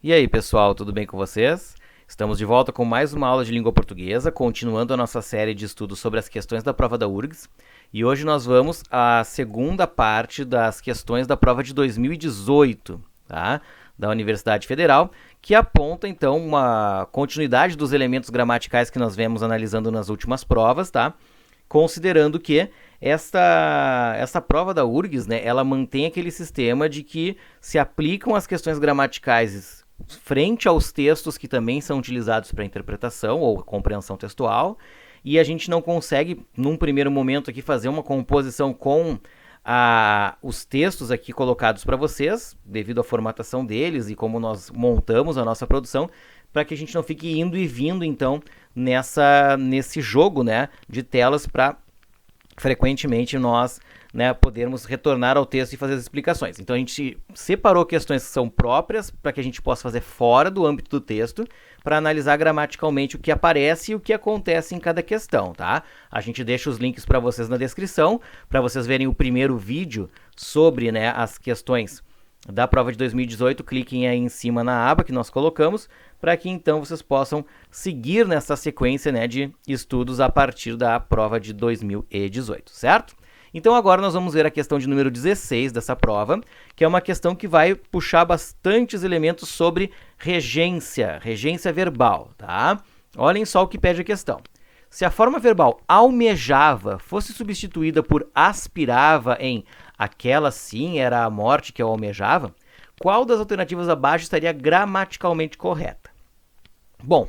E aí, pessoal, tudo bem com vocês? Estamos de volta com mais uma aula de língua portuguesa, continuando a nossa série de estudos sobre as questões da prova da URGS. E hoje nós vamos à segunda parte das questões da prova de 2018, tá? Da Universidade Federal, que aponta, então, uma continuidade dos elementos gramaticais que nós vemos analisando nas últimas provas, tá? Considerando que essa prova da URGS, né, ela mantém aquele sistema de que se aplicam as questões gramaticais frente aos textos que também são utilizados para interpretação ou compreensão textual, e a gente não consegue, num primeiro momento aqui, fazer uma composição com os textos aqui colocados para vocês, devido à formatação deles e como nós montamos a nossa produção, para que a gente não fique indo e vindo, então, nesse jogo, né, de telas para frequentemente nós, né, podermos retornar ao texto e fazer as explicações. Então a gente separou questões que são próprias para que a gente possa fazer fora do âmbito do texto, para analisar gramaticalmente o que aparece e o que acontece em cada questão, tá? A gente deixa os links para vocês na descrição, para vocês verem o primeiro vídeo sobre, né, as questões da prova de 2018, cliquem aí em cima na aba que nós colocamos, para que então vocês possam seguir nessa sequência, né, de estudos a partir da prova de 2018, certo? Então agora nós vamos ver a questão de número 16 dessa prova, que é uma questão que vai puxar bastantes elementos sobre regência verbal, tá? Olhem só o que pede a questão. Se a forma verbal almejava fosse substituída por aspirava em aquela sim era a morte que eu almejava, qual das alternativas abaixo estaria gramaticalmente correta? Bom,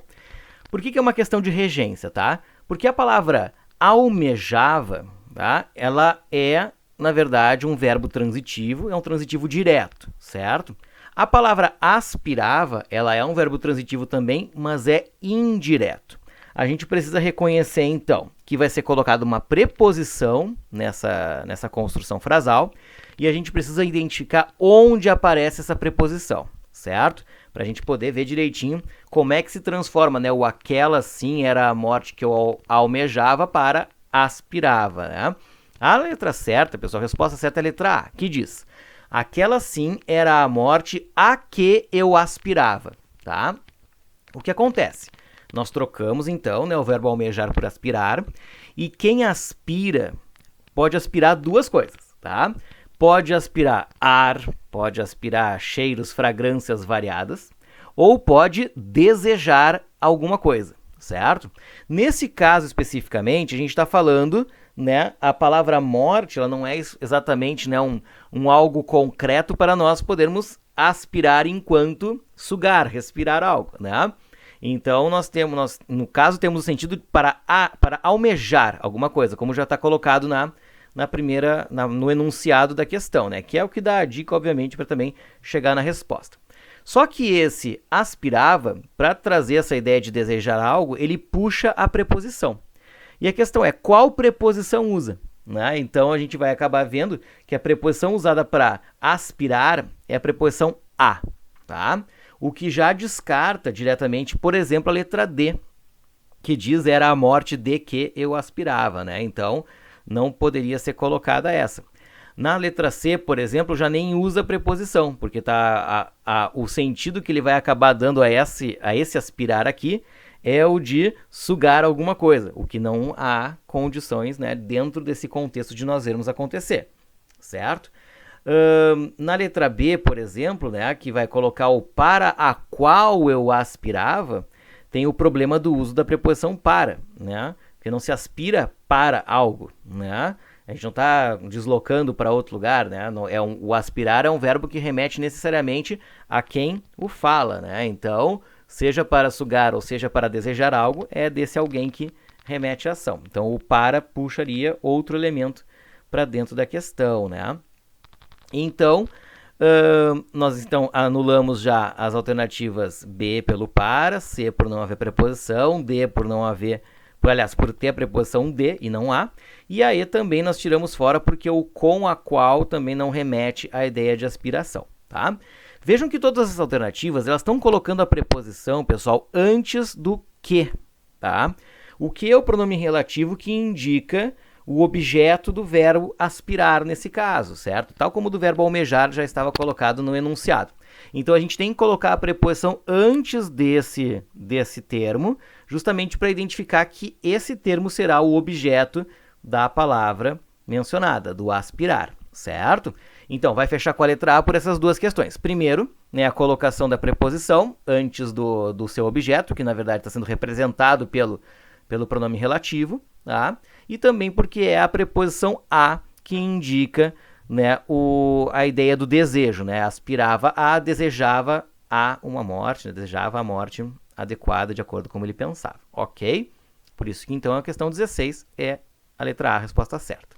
por que é uma questão de regência, tá? Porque a palavra almejava, tá? Ela é, na verdade, um verbo transitivo, é um transitivo direto, certo? A palavra aspirava, ela é um verbo transitivo também, mas é indireto. A gente precisa reconhecer, então, que vai ser colocada uma preposição nessa construção frasal e a gente precisa identificar onde aparece essa preposição, certo? Para a gente poder ver direitinho como é que se transforma, né, o aquela sim era a morte que eu almejava para aspirava, né? A letra certa, pessoal, a resposta certa é a letra A, que diz: aquela sim era a morte a que eu aspirava, tá? O que acontece? Nós trocamos, então, né, o verbo almejar por aspirar, e quem aspira pode aspirar duas coisas, tá? Pode aspirar ar, pode aspirar cheiros, fragrâncias variadas, ou pode desejar alguma coisa, certo? Nesse caso especificamente, a gente está falando, né, a palavra morte, ela não é exatamente, né, um algo concreto para nós podermos aspirar enquanto sugar, respirar algo, né? Então, no caso, temos o sentido para almejar alguma coisa, como já está colocado no enunciado da questão, né? Que é o que dá a dica, obviamente, para também chegar na resposta. Só que esse aspirava, para trazer essa ideia de desejar algo, ele puxa a preposição. E a questão é, qual preposição usa? Né? Então, a gente vai acabar vendo que a preposição usada para aspirar é a preposição a, tá? O que já descarta diretamente, por exemplo, a letra D, que diz era a morte de que eu aspirava, né? Então, não poderia ser colocada essa. Na letra C, por exemplo, já nem usa preposição, porque o sentido que ele vai acabar dando a esse aspirar aqui é o de sugar alguma coisa, o que não há condições, né, dentro desse contexto de nós vermos acontecer, certo? Na letra B, por exemplo, né, que vai colocar o para a qual eu aspirava, tem o problema do uso da preposição para, né? Porque não se aspira para algo, né? A gente não está deslocando para outro lugar, né? O aspirar é um verbo que remete necessariamente a quem o fala, né? Então, seja para sugar ou seja para desejar algo, é desse alguém que remete a ação. Então, o para puxaria outro elemento para dentro da questão, né? Então, nós então anulamos já as alternativas B pelo para, C por não haver preposição, D por não haver, por ter a preposição de e não há, e a E também nós tiramos fora porque o com a qual também não remete à ideia de aspiração, tá? Vejam que todas as alternativas, elas estão colocando a preposição, pessoal, antes do que, tá? O que é o pronome relativo que indica o objeto do verbo aspirar nesse caso, certo? Tal como o do verbo almejar já estava colocado no enunciado. Então a gente tem que colocar a preposição antes desse termo, justamente para identificar que esse termo será o objeto da palavra mencionada, do aspirar, certo? Então, vai fechar com a letra A por essas duas questões. Primeiro, né, a colocação da preposição antes do seu objeto, que na verdade está sendo representado pelo pronome relativo, tá? E também porque é a preposição a que indica, né, a ideia do desejo, né? Aspirava a, desejava a uma morte, né? Desejava a morte adequada de acordo com como ele pensava, ok? Por isso que então a questão 16 é a letra A, a resposta certa.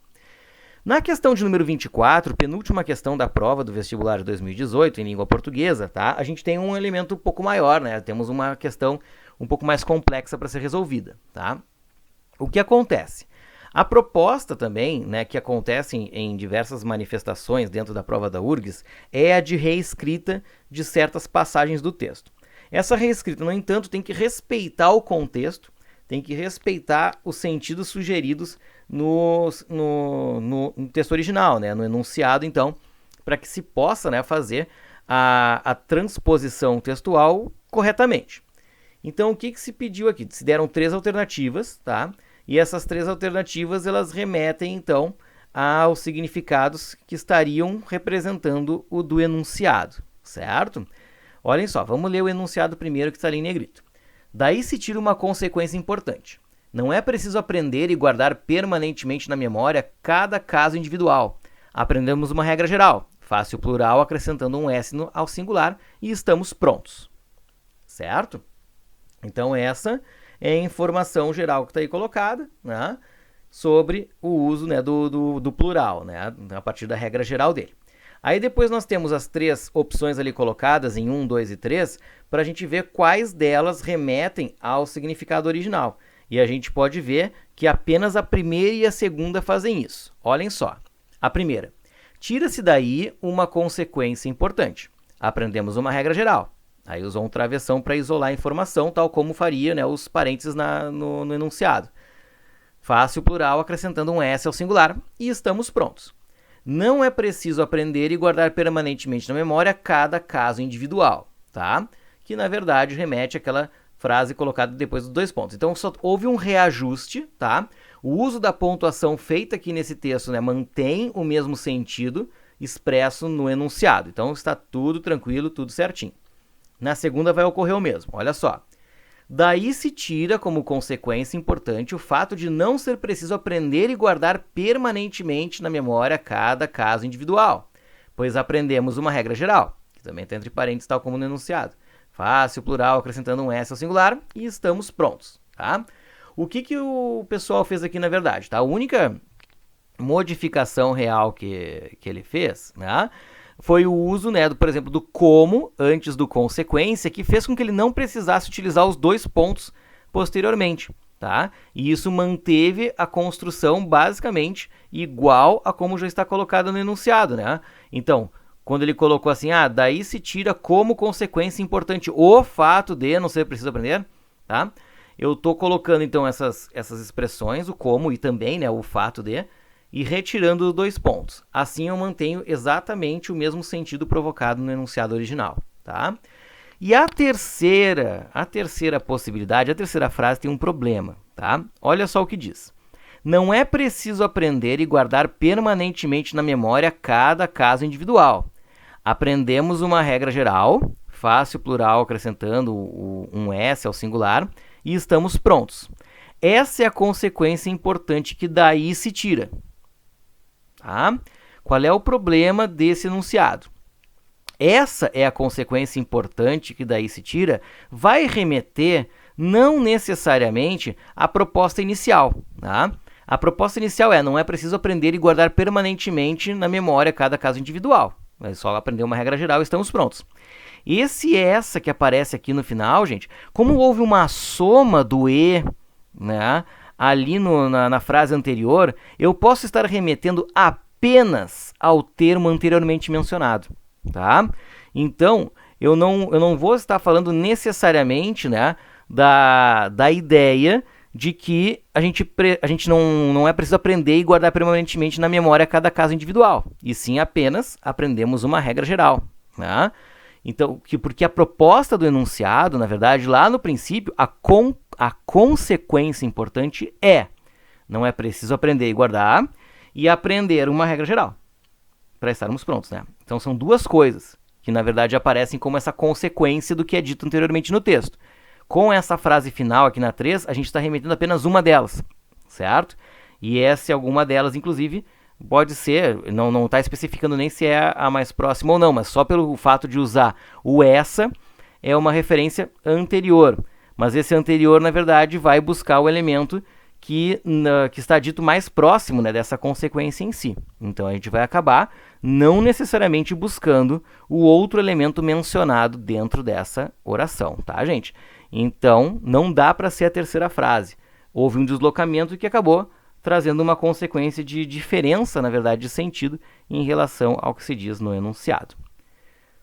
Na questão de número 24, penúltima questão da prova do vestibular de 2018 em língua portuguesa, tá? A gente tem um elemento um pouco maior, né? Temos uma questão um pouco mais complexa para ser resolvida, tá? O que acontece? A proposta também, né, que acontece em diversas manifestações dentro da prova da URGS, é a de reescrita de certas passagens do texto. Essa reescrita, no entanto, tem que respeitar o contexto, tem que respeitar os sentidos sugeridos no texto original, né, no enunciado, então, para que se possa, né, fazer a transposição textual corretamente. Então, o que se pediu aqui? Se deram 3 alternativas, tá? E essas 3 alternativas, elas remetem, então, aos significados que estariam representando o do enunciado, certo? Olhem só, vamos ler o enunciado primeiro que está ali em negrito. Daí se tira uma consequência importante. Não é preciso aprender e guardar permanentemente na memória cada caso individual. Aprendemos uma regra geral, fácil plural acrescentando um S ao singular e estamos prontos. Certo? Então essa é a informação geral que está aí colocada, né, sobre o uso, né, do plural, né, a partir da regra geral dele. Aí depois nós temos as 3 opções ali colocadas em 1, 2 e 3, para a gente ver quais delas remetem ao significado original. E a gente pode ver que apenas a primeira e a segunda fazem isso. Olhem só. A primeira. Tira-se daí uma consequência importante. Aprendemos uma regra geral. Aí usou um travessão para isolar a informação, tal como faria, né, os parênteses no enunciado. Fácil plural acrescentando um S ao singular e estamos prontos. Não é preciso aprender e guardar permanentemente na memória cada caso individual, tá? Que na verdade remete àquela frase colocada depois dos 2 pontos. Então só houve um reajuste, tá? O uso da pontuação feita aqui nesse texto, né, mantém o mesmo sentido expresso no enunciado. Então está tudo tranquilo, tudo certinho. Na segunda vai ocorrer o mesmo, olha só. Daí se tira como consequência importante o fato de não ser preciso aprender e guardar permanentemente na memória cada caso individual, pois aprendemos uma regra geral, que também está entre parênteses, tal como no enunciado. Fácil, plural, acrescentando um S ao singular e estamos prontos, tá? O que o pessoal fez aqui na verdade, tá? A única modificação real que ele fez, né, foi o uso, né, por exemplo, do como antes do consequência, que fez com que ele não precisasse utilizar os 2 pontos posteriormente, tá? E isso manteve a construção basicamente igual a como já está colocada no enunciado, né? Então, quando ele colocou assim, daí se tira como consequência importante o fato de não ser preciso aprender, tá? Eu estou colocando então essas expressões, o como e também, né, o fato de, e retirando os 2 pontos. Assim eu mantenho exatamente o mesmo sentido provocado no enunciado original, tá? E a terceira possibilidade, a terceira frase tem um problema, tá? Olha só o que diz. Não é preciso aprender e guardar permanentemente na memória cada caso individual. Aprendemos uma regra geral, fácil plural acrescentando um S ao singular, e estamos prontos. Essa é a consequência importante que daí se tira. Tá? Qual é o problema desse enunciado? Essa é a consequência importante que daí se tira, vai remeter não necessariamente à proposta inicial. Tá? A proposta inicial não é preciso aprender e guardar permanentemente na memória cada caso individual. É só aprender uma regra geral e estamos prontos. Essa que aparece aqui no final, gente, como houve uma soma do e, né, ali na frase anterior, eu posso estar remetendo apenas ao termo anteriormente mencionado, tá? Então, eu não vou estar falando necessariamente, né, da ideia de que a gente não é preciso aprender e guardar permanentemente na memória cada caso individual, e sim apenas aprendemos uma regra geral, né? Então, porque a proposta do enunciado, na verdade, lá no princípio, a consequência importante não é preciso aprender e guardar e aprender uma regra geral para estarmos prontos, né? Então são duas coisas que, na verdade, aparecem como essa consequência do que é dito anteriormente no texto. Com essa frase final aqui na 3, a gente está remetendo apenas uma delas, certo? E essa alguma delas, inclusive, pode ser, não está especificando nem se é a mais próxima ou não, mas só pelo fato de usar o essa é uma referência anterior. Mas esse anterior, na verdade, vai buscar o elemento que está dito mais próximo, né, dessa consequência em si. Então a gente vai acabar não necessariamente buscando o outro elemento mencionado dentro dessa oração, tá, gente? Então não dá para ser a terceira frase. Houve um deslocamento que acabou trazendo uma consequência de diferença, na verdade, de sentido em relação ao que se diz no enunciado.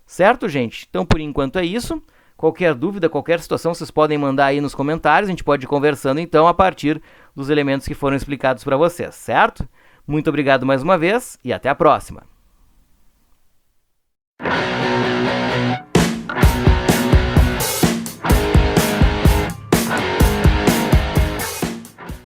Certo, gente? Então, por enquanto é isso. Qualquer dúvida, qualquer situação, vocês podem mandar aí nos comentários. A gente pode ir conversando, então, a partir dos elementos que foram explicados para vocês, certo? Muito obrigado mais uma vez e até a próxima!